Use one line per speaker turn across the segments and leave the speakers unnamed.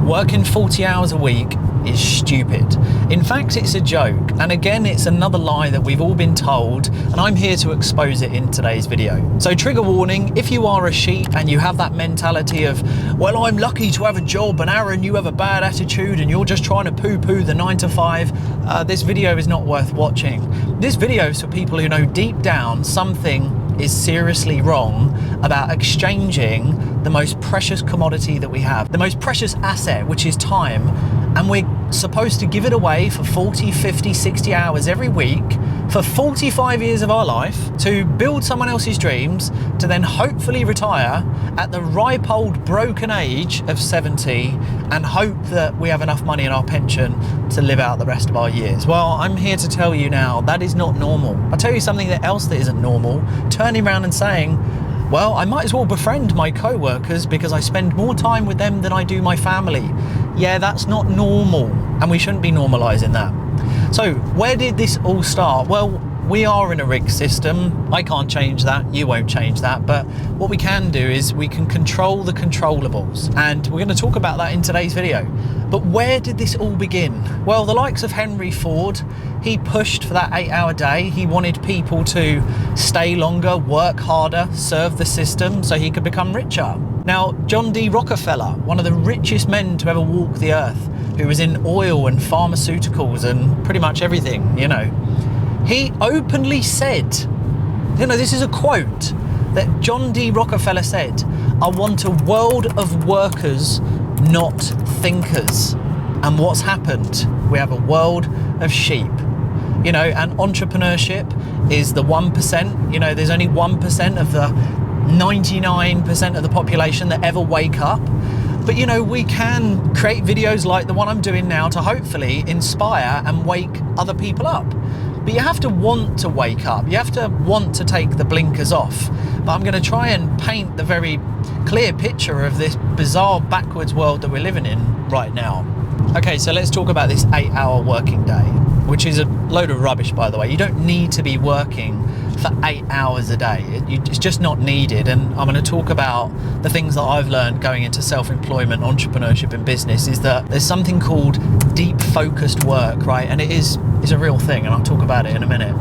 Working 40 hours a week is stupid. In fact, it's a joke. And again, it's another lie that we've all been told, and I'm here to expose it in today's video. So trigger warning, if you are a sheep and you have that mentality of, well, I'm lucky to have a job, and Aaron, you have a bad attitude and you're just trying to poo-poo the 9 to 5, this video is not worth watching. This video is for people who know deep down something is seriously wrong about exchanging the most precious commodity that we have, the most precious asset, which is time, and we're supposed to give it away for 40, 50, 60 hours every week for 45 years of our life to build someone else's dreams, to then hopefully retire at the ripe old broken age of 70 and hope that we have enough money in our pension to live out the rest of our years. Well, I'm here to tell you now, that is not normal. I'll tell you something else that isn't normal, turning around and saying, well, I might as well befriend my co-workers because I spend more time with them than I do my family. Yeah, that's not normal, and we shouldn't be normalizing that. So where did this all start? Well, we are in a rigged system. I can't change that, you won't change that, but what we can do is we can control the controllables, and we're going to talk about that in today's video. But where did this all begin? Well, the likes of Henry Ford, he pushed for that 8-hour day. He wanted people to stay longer, work harder, serve the system so he could become richer. Now, John D. Rockefeller, one of the richest men to ever walk the earth, who was in oil and pharmaceuticals and pretty much everything, you know, he openly said, you know, this is a quote that John D. Rockefeller said, "I want a world of workers, not thinkers." And what's happened? We have a world of sheep. You know, and entrepreneurship is the 1%. You know, there's only 1% of the 99% of the population that ever wake up. But, you know, we can create videos like the one I'm doing now to hopefully inspire and wake other people up. But you have to want to wake up. You have to want to take the blinkers off. But I'm going to try and paint the very clear picture of this bizarre backwards world that we're living in right now. Okay, so let's talk about this 8-hour working day, which is a load of rubbish, by the way. You don't need to be working for 8 hours a day. It's just not needed. And I'm going to talk about the things that I've learned going into self-employment, entrepreneurship and business, is that there's something called deep focused work, right? And it's a real thing, and I'll talk about it in a minute.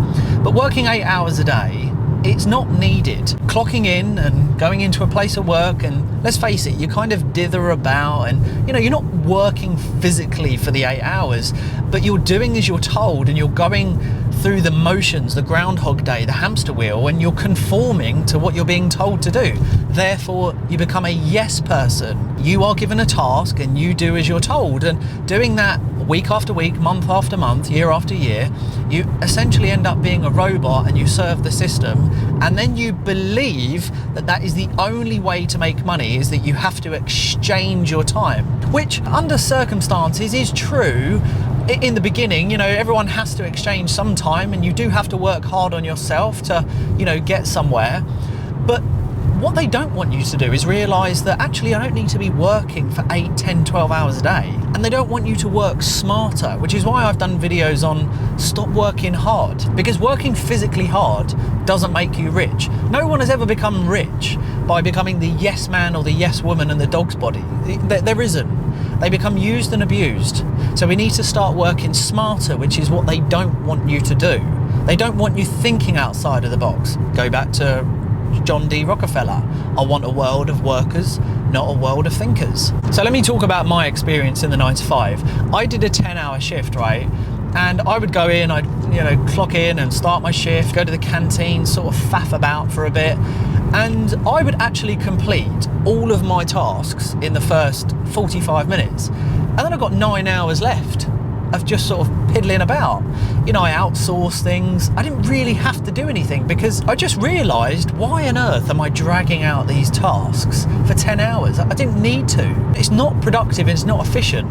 But working 8 hours a day, it's not needed. Clocking in and going into a place of work, and let's face it, you kind of dither about, and you know, you're not working physically for the 8 hours, but you're doing as you're told, and you're going through the motions, the Groundhog Day, the hamster wheel, and you're conforming to what you're being told to do. Therefore, you become a yes person. You are given a task and you do as you're told, and doing that week after week, month after month, year after year, you essentially end up being a robot and you serve the system, and then you believe that that is the only way to make money, is that you have to exchange your time, which under circumstances is true. In the beginning, you know, everyone has to exchange some time, and you do have to work hard on yourself to, you know, get somewhere. But what they don't want you to do is realize that actually I don't need to be working for 8, 10, 12 hours a day. And they don't want you to work smarter, which is why I've done videos on stop working hard, because working physically hard doesn't make you rich. No one has ever become rich by becoming the yes man or the yes woman in the dog's body. There isn't. They become used and abused. So we need to start working smarter, which is what they don't want you to do. They don't want you thinking outside of the box. Go back to John D. Rockefeller. I want a world of workers, not a world of thinkers. So let me talk about my experience in the 9 to 5. I did a 10-hour shift, right? And I would go in, I'd, you know, clock in and start my shift, go to the canteen, sort of faff about for a bit. And I would actually complete all of my tasks in the first 45 minutes. And then I've got 9 hours left of just sort of piddling about. You know, I outsource things. I didn't really have to do anything because I just realized, why on earth am I dragging out these tasks for 10 hours? I didn't need to. It's not productive, it's not efficient.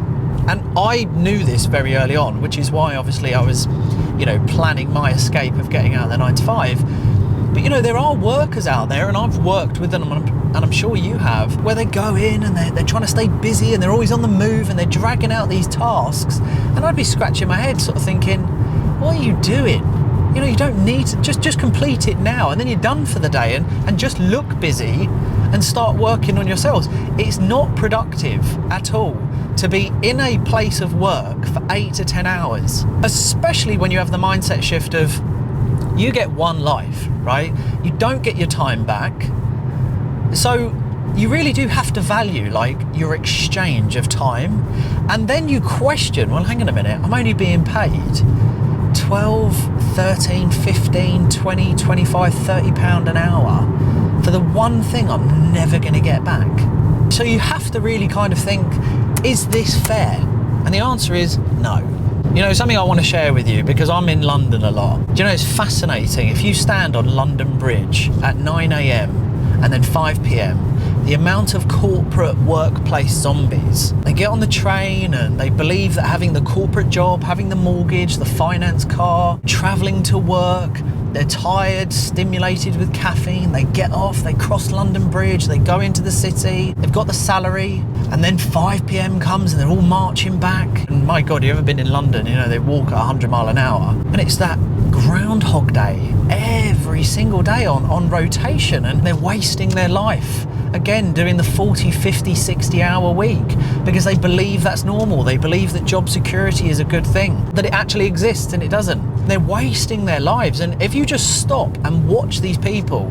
And I knew this very early on, which is why obviously I was, you know, planning my escape of getting out of the 9 to 5. But you know, there are workers out there, and I've worked with them, and I'm sure you have, where they go in and they're trying to stay busy and they're always on the move and they're dragging out these tasks. And I'd be scratching my head sort of thinking, what are you doing? You know, you don't need to, just complete it now, and then you're done for the day, and just look busy and start working on yourselves. It's not productive at all. to be in a place of work for 8 to 10 hours, especially when you have the mindset shift of you get one life, right? You don't get your time back. So you really do have to value like your exchange of time. And then you question, well, hang on a minute, I'm only being paid 12, 13, 15, 20, 25, 30 pound an hour for the one thing I'm never going to get back. So you have to really kind of think, is this fair? And the answer is no. You know, something I want to share with you, because I'm in London a lot. Do you know, it's fascinating. If you stand on London Bridge at 9 a.m. and then 5 p.m, the amount of corporate workplace zombies, they get on the train and they believe that having the corporate job, having the mortgage, the finance car, traveling to work, they're tired, stimulated with caffeine, they get off, they cross London Bridge, they go into the city, they've got the salary, and then 5 p.m. comes and they're all marching back. And my God, you ever been in London? You know, they walk at 100 mile an hour. And it's that Groundhog Day every single day on rotation, and they're wasting their life. Again, doing the 40, 50, 60 hour week because they believe that's normal. They believe that job security is a good thing, that it actually exists, and it doesn't. They're wasting their lives. And if you just stop and watch these people,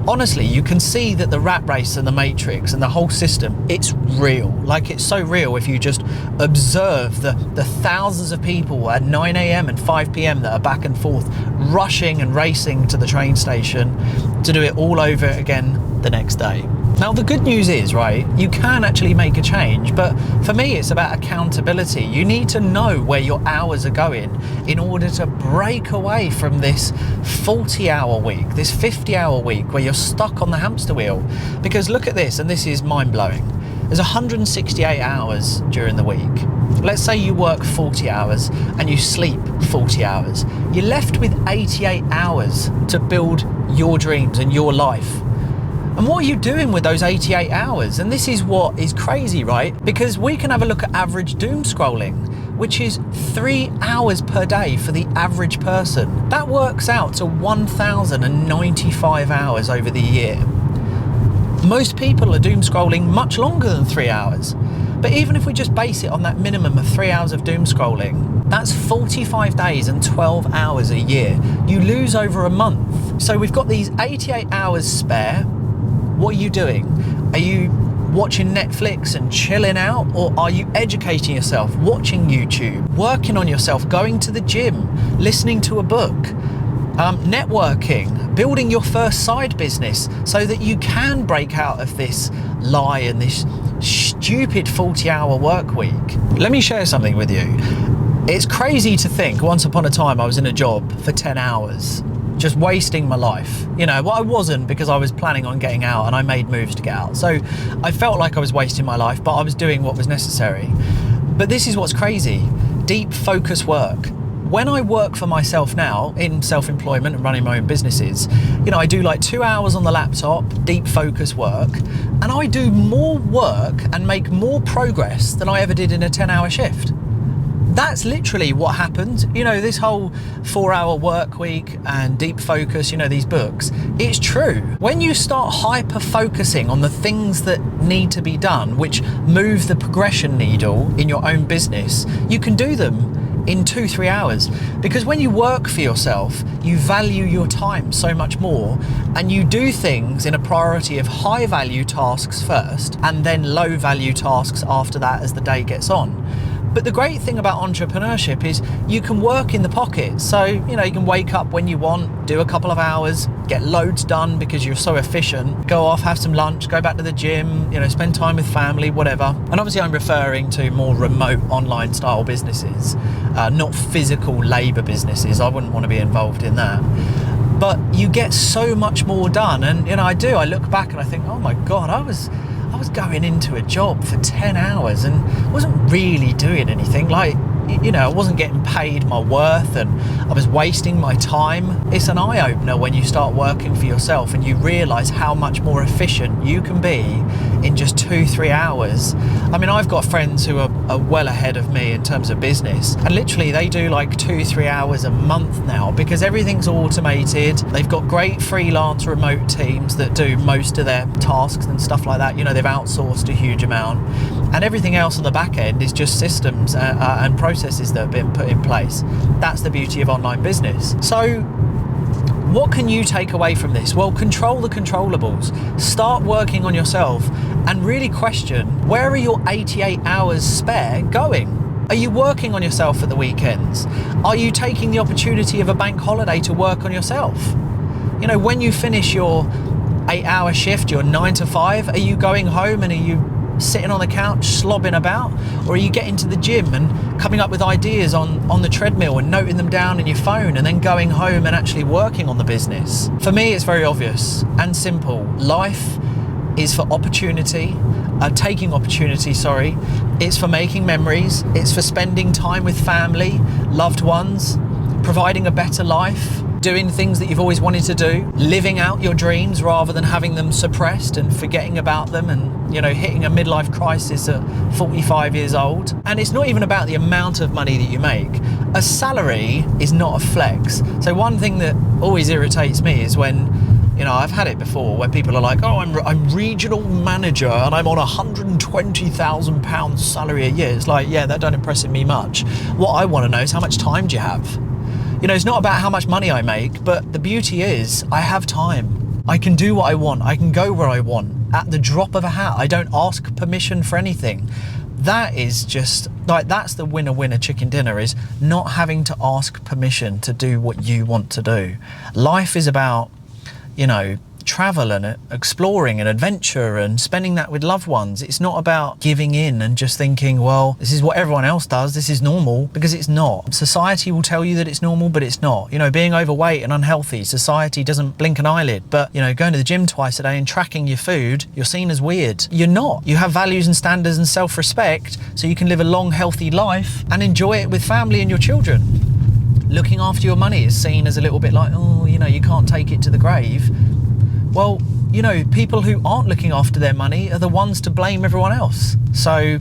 honestly, you can see that the rat race and the matrix and the whole system, it's real. Like, it's so real if you just observe the thousands of people at 9 a.m. and 5 p.m. that are back and forth, rushing and racing to the train station to do it all over again the next day. Now, the good news is, right, you can actually make a change, but for me, it's about accountability. You need to know where your hours are going in order to break away from this 40-hour week, this 50-hour week where you're stuck on the hamster wheel. Because look at this, and this is mind-blowing. There's 168 hours during the week. Let's say you work 40 hours and you sleep 40 hours. You're left with 88 hours to build your dreams and your life. And what are you doing with those 88 hours? And this is what is crazy, right? Because we can have a look at average doom scrolling, which is 3 hours per day for the average person. That works out to 1,095 hours over the year. Most people are doom scrolling much longer than 3 hours. But even if we just base it on that minimum of 3 hours of doom scrolling, that's 45 days and 12 hours a year. You lose over a month. So we've got these 88 hours spare. What are you doing? Are you watching Netflix and chilling out? Or are you educating yourself, watching YouTube, working on yourself, going to the gym, listening to a book, networking, building your first side business so that you can break out of this lie and this stupid 40-hour work week? Let me share something with you. It's crazy to think once upon a time I was in a job for 10 hours. Just wasting my life. You know, well, I wasn't, because I was planning on getting out and I made moves to get out. So I felt like I was wasting my life, but I was doing what was necessary. But this is what's crazy. Deep focus work. When I work for myself now in self-employment and running my own businesses, you know, I do like 2 hours on the laptop, deep focus work, and I do more work and make more progress than I ever did in a 10-hour shift. That's literally what happened. You know, this whole 4-hour work week and deep focus, you know, these books, it's true. When you start hyper focusing on the things that need to be done, which move the progression needle in your own business, you can do them in 2-3 hours. Because when you work for yourself, you value your time so much more, and you do things in a priority of high value tasks first and then low value tasks after that as the day gets on. But the great thing about entrepreneurship is you can work in the pocket. So, you know, you can wake up when you want, do a couple of hours, get loads done because you're so efficient, go off, have some lunch, go back to the gym, you know, spend time with family, whatever. And obviously I'm referring to more remote online style businesses, not physical labor businesses. I wouldn't want to be involved in that. But you get so much more done. And, you know, I look back and I think, oh my God, I was going into a job for 10 hours and wasn't really doing anything. Like, you know, I wasn't getting paid my worth and I was wasting my time. It's an eye-opener when you start working for yourself and you realize how much more efficient you can be in just 2-3 hours. I mean, I've got friends who are well ahead of me in terms of business, and literally they do like 2-3 hours a month now because everything's automated. They've got great freelance remote teams that do most of their tasks and stuff like that. You know, they've outsourced a huge amount, and everything else on the back end is just systems and processes that have been put in place. That's the beauty of online business. So what can you take away from this? Well, control the controllables. Start working on yourself and really question, where are your 88 hours spare going? Are you working on yourself at the weekends? Are you taking the opportunity of a bank holiday to work on yourself? You know, when you finish your 8-hour shift, your 9 to 5, are you going home and are you sitting on the couch slobbing about, or are you getting to the gym and coming up with ideas on the treadmill and noting them down in your phone and then going home and actually working on the business? For me, it's very obvious and simple. Life is for opportunity, taking opportunity, sorry. It's for making memories. It's for spending time with family, loved ones, providing a better life, doing things that you've always wanted to do, living out your dreams rather than having them suppressed and forgetting about them and, you know, hitting a midlife crisis at 45 years old. And it's not even about the amount of money that you make. A salary is not a flex. So one thing that always irritates me is when, you know, I've had it before where people are like, oh, I'm regional manager and I'm on £120,000 salary a year. It's like, yeah, that don't impress me much. What I want to know is how much time do you have? You know, it's not about how much money I make, but the beauty is I have time. I can do what I want. I can go where I want at the drop of a hat. I don't ask permission for anything. That is just like, that's the winner chicken dinner, is not having to ask permission to do what you want to do. Life is about, you know, travel and exploring and adventure and spending that with loved ones. It's not about giving in and just thinking, well, this is what everyone else does, this is normal, because it's not. Society will tell you that it's normal, but it's not. You know, being overweight and unhealthy, society doesn't blink an eyelid. But, you know, going to the gym twice a day and tracking your food, you're seen as weird. You're not. You have values and standards and self-respect, so you can live a long, healthy life and enjoy it with family and your children. Looking after your money is seen as a little bit like, oh, you know, you can't take it to the grave. Well, you know, people who aren't looking after their money are the ones to blame everyone else. So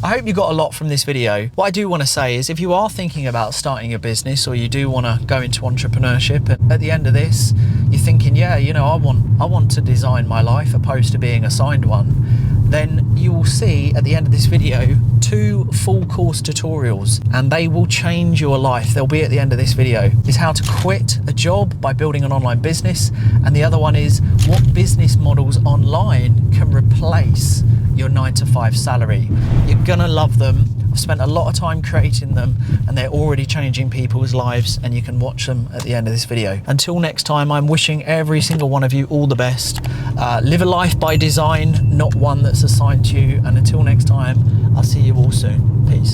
I hope you got a lot from this video. What I do want to say is, if you are thinking about starting a business or you do want to go into entrepreneurship, and at the end of this, you're thinking, yeah, you know, I want to design my life opposed to being assigned one, then you will see at the end of this video 2 full course tutorials, and they will change your life. They'll be at the end of this video. Is how to quit a job by building an online business, and the other one is what business models online can replace your 9 to 5 salary. You're gonna love them. I've spent a lot of time creating them, and they're already changing people's lives, and you can watch them at the end of this video. Until next time, I'm wishing every single one of you all the best. Live a life by design, not one that's assigned to you. And until next time, I'll see you all soon. Peace.